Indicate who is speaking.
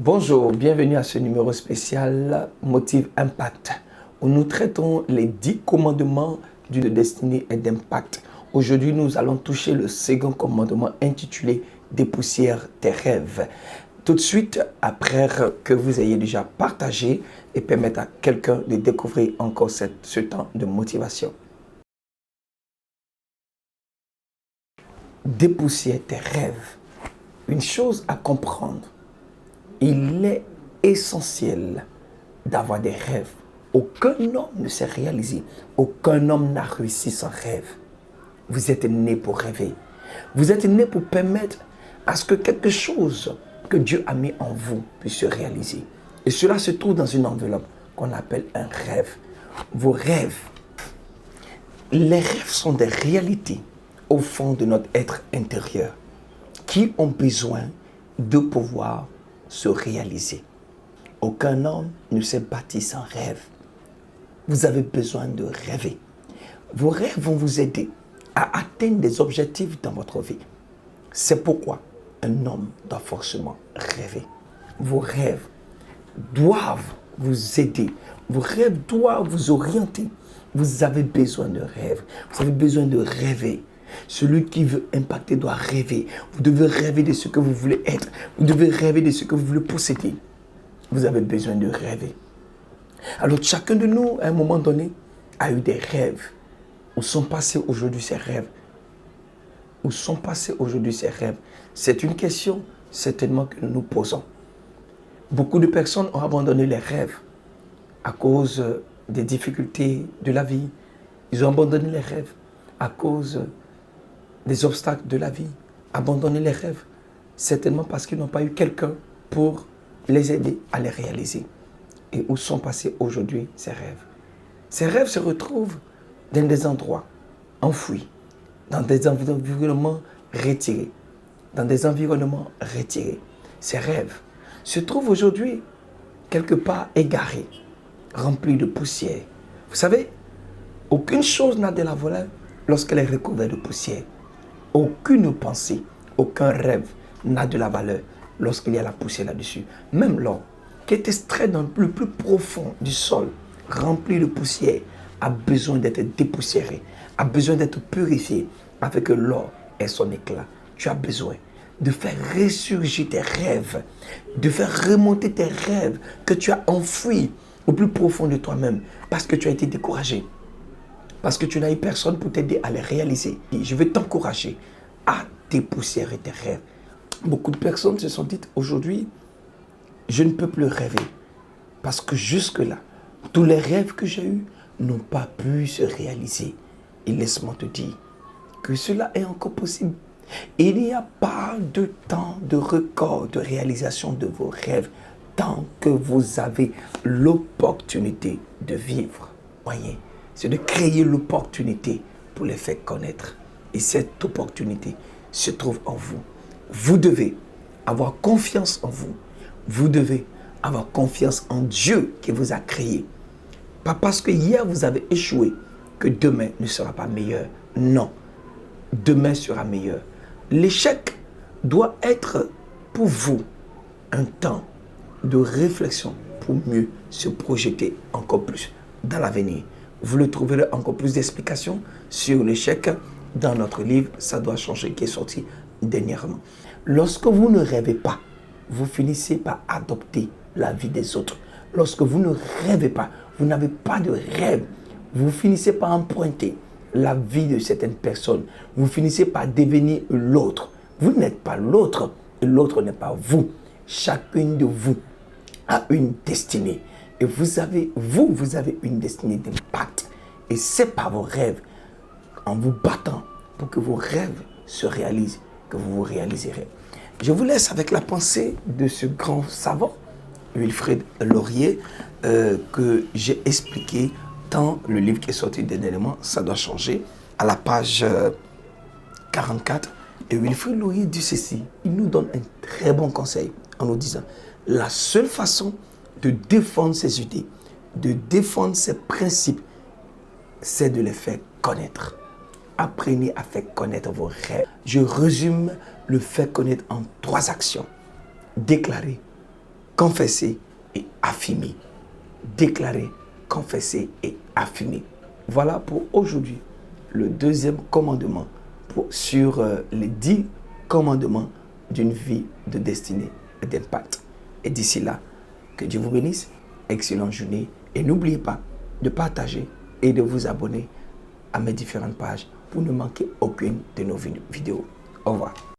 Speaker 1: Bonjour, bienvenue à ce numéro spécial Motive Impact où nous traitons les 10 commandements d'une destinée et d'impact. Aujourd'hui, nous allons toucher le second commandement intitulé Dépoussière tes rêves. Tout de suite, après que vous ayez déjà partagé et permettre à quelqu'un de découvrir encore ce temps de motivation. Dépoussière tes rêves. Une chose à comprendre. Il est essentiel d'avoir des rêves. Aucun homme ne s'est réalisé. Aucun homme n'a réussi sans rêve. Vous êtes né pour rêver. Vous êtes né pour permettre à ce que quelque chose que Dieu a mis en vous puisse se réaliser. Et cela se trouve dans une enveloppe qu'on appelle un rêve. Vos rêves. Les rêves sont des réalités au fond de notre être intérieur qui ont besoin de pouvoir se réaliser. Aucun homme ne s'est bâti sans rêve. Vous avez besoin de rêver. Vos rêves vont vous aider à atteindre des objectifs dans votre vie. C'est pourquoi un homme doit forcément rêver. Vos rêves doivent vous aider. Vos rêves doivent vous orienter. Vous avez besoin de rêves. Vous avez besoin de rêver. Celui qui veut impacter doit rêver. Vous devez rêver de ce que vous voulez être. Vous devez rêver de ce que vous voulez posséder. Vous avez besoin de rêver. Alors chacun de nous, à un moment donné, a eu des rêves. Où sont passés aujourd'hui ces rêves? Où sont passés aujourd'hui ces rêves? C'est une question certainement que nous nous posons. Beaucoup de personnes ont abandonné les rêves à cause des difficultés de la vie. Ils ont abandonné les rêves à cause des obstacles de la vie, abandonner les rêves, certainement parce qu'ils n'ont pas eu quelqu'un pour les aider à les réaliser. Et où sont passés aujourd'hui ces rêves? Ces rêves se retrouvent dans des endroits enfouis, dans des environnements retirés, Ces rêves se trouvent aujourd'hui quelque part égarés, remplis de poussière. Vous savez, aucune chose n'a de la valeur lorsqu'elle est recouverte de poussière. Aucune pensée, aucun rêve n'a de la valeur lorsqu'il y a la poussière là-dessus. Même l'or, qui est extrait dans le plus profond du sol, rempli de poussière, a besoin d'être dépoussiéré, a besoin d'être purifié afin que l'or ait son éclat. Tu as besoin de faire ressurgir tes rêves, de faire remonter tes rêves que tu as enfouis au plus profond de toi-même parce que tu as été découragé. Parce que tu n'as eu personne pour t'aider à les réaliser. Et je vais t'encourager à dépoussiérer tes rêves. Beaucoup de personnes se sont dites aujourd'hui, je ne peux plus rêver. Parce que jusque-là, tous les rêves que j'ai eus n'ont pas pu se réaliser. Et laisse-moi te dire que cela est encore possible. Il n'y a pas de temps de record de réalisation de vos rêves tant que vous avez l'opportunité de vivre. Voyez. C'est de créer l'opportunité pour les faire connaître. Et cette opportunité se trouve en vous. Vous devez avoir confiance en vous. Vous devez avoir confiance en Dieu qui vous a créé. Pas parce que hier vous avez échoué que demain ne sera pas meilleur. Non, demain sera meilleur. L'échec doit être pour vous un temps de réflexion pour mieux se projeter encore plus dans l'avenir. Vous le trouverez encore plus d'explications sur l'échec dans notre livre « Ça doit changer » qui est sorti dernièrement. Lorsque vous ne rêvez pas, vous finissez par adopter la vie des autres. Lorsque vous ne rêvez pas, vous n'avez pas de rêve, vous finissez par emprunter la vie de certaines personnes. Vous finissez par devenir l'autre. Vous n'êtes pas l'autre et l'autre n'est pas vous. Chacune de vous a une destinée. Et vous avez une destinée d'impact. Et c'est par vos rêves, en vous battant pour que vos rêves se réalisent, que vous vous réaliserez. Je vous laisse avec la pensée de ce grand savant, Wilfrid Laurier, que j'ai expliqué dans le livre qui est sorti dernièrement, Ça doit changer, à la page 44. Et Wilfrid Laurier dit ceci, il nous donne un très bon conseil en nous disant, la seule façon de défendre ses idées, de défendre ses principes, c'est de les faire connaître. Apprenez à faire connaître vos rêves. Je résume le faire connaître en 3 actions. Déclarer, confesser et affirmer. Déclarer, confesser et affirmer. Voilà pour aujourd'hui le deuxième commandement sur les 10 commandements d'une vie de destinée et d'impact. Et d'ici là, que Dieu vous bénisse, excellente journée et n'oubliez pas de partager et de vous abonner à mes différentes pages pour ne manquer aucune de nos vidéos. Au revoir.